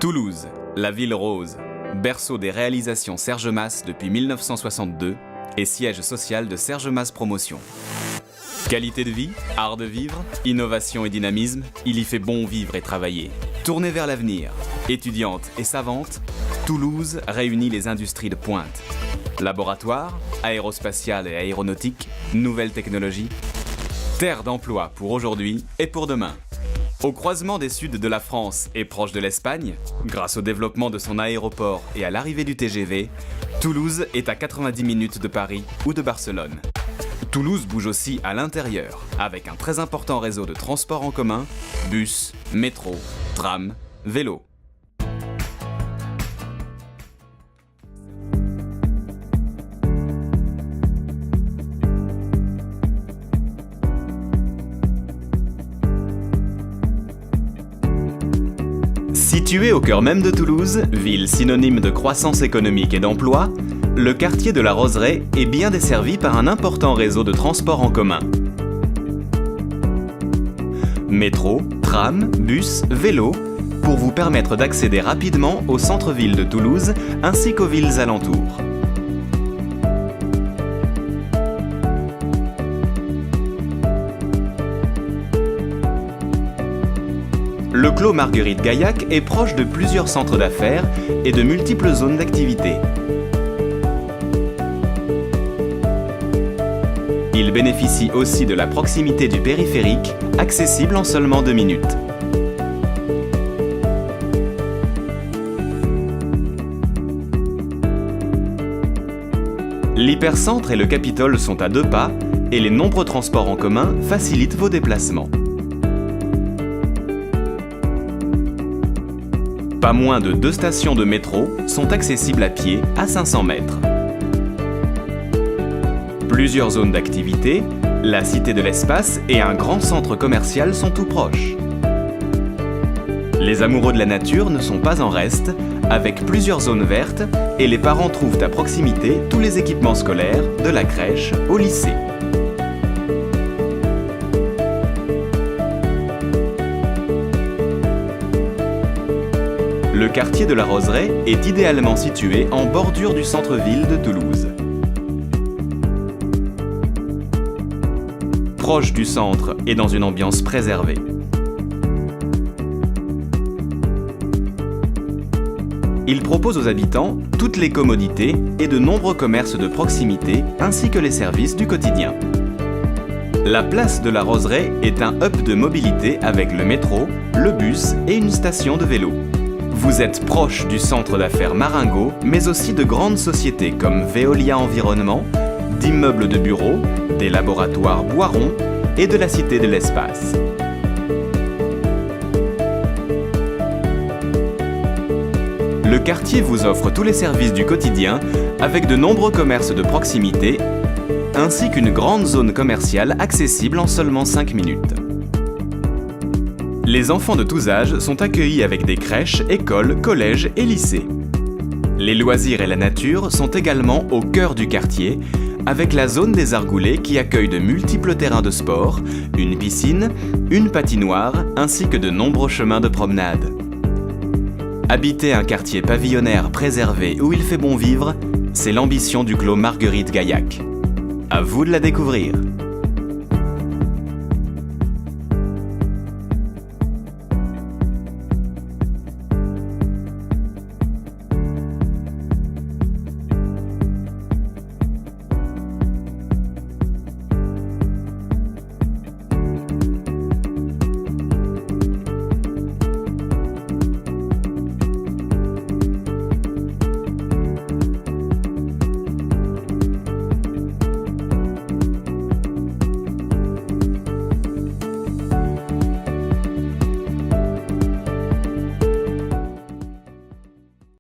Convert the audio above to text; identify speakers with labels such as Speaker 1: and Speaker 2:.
Speaker 1: Toulouse, la ville rose, berceau des réalisations Serge Mas depuis 1962 et siège social de Serge Mas Promotion. Qualité de vie, art de vivre, innovation et dynamisme, il y fait bon vivre et travailler. Tournée vers l'avenir, étudiante et savante, Toulouse réunit les industries de pointe. Laboratoire, aérospatial et aéronautique, nouvelles technologies. Terre d'emploi pour aujourd'hui et pour demain. Au croisement des suds de la France et proche de l'Espagne, grâce au développement de son aéroport et à l'arrivée du TGV, Toulouse est à 90 minutes de Paris ou de Barcelone. Toulouse bouge aussi à l'intérieur, avec un très important réseau de transports en commun, bus, métro, tram, vélo. Situé au cœur même de Toulouse, ville synonyme de croissance économique et d'emploi, le quartier de la Roseraie est bien desservi par un important réseau de transports en commun. Métro, tram, bus, vélo, pour vous permettre d'accéder rapidement au centre-ville de Toulouse ainsi qu'aux villes alentours. Le Clos Marguerite Gaillac est proche de plusieurs centres d'affaires et de multiples zones d'activité. Il bénéficie aussi de la proximité du périphérique, accessible en seulement 2 minutes. L'hypercentre et le Capitole sont à 2 pas et les nombreux transports en commun facilitent vos déplacements. Pas moins de 2 stations de métro sont accessibles à pied à 500 mètres. Plusieurs zones d'activité, la Cité de l'Espace et un grand centre commercial sont tout proches. Les amoureux de la nature ne sont pas en reste, avec plusieurs zones vertes et les parents trouvent à proximité tous les équipements scolaires, de la crèche au lycée. Le quartier de la Roseraie est idéalement situé en bordure du centre-ville de Toulouse. Proche du centre et dans une ambiance préservée. Il propose aux habitants toutes les commodités et de nombreux commerces de proximité ainsi que les services du quotidien. La place de la Roseraie est un hub de mobilité avec le métro, le bus et une station de vélo. Vous êtes proche du centre d'affaires Maringo, mais aussi de grandes sociétés comme Veolia Environnement, d'immeubles de bureaux, des laboratoires Boiron et de la Cité de l'Espace. Le quartier vous offre tous les services du quotidien avec de nombreux commerces de proximité ainsi qu'une grande zone commerciale accessible en seulement 5 minutes. Les enfants de tous âges sont accueillis avec des crèches, écoles, collèges et lycées. Les loisirs et la nature sont également au cœur du quartier, avec la zone des Argoulets qui accueille de multiples terrains de sport, une piscine, une patinoire ainsi que de nombreux chemins de promenade. Habiter un quartier pavillonnaire préservé où il fait bon vivre, c'est l'ambition du Clos Marguerite Gaillac. À vous de la découvrir.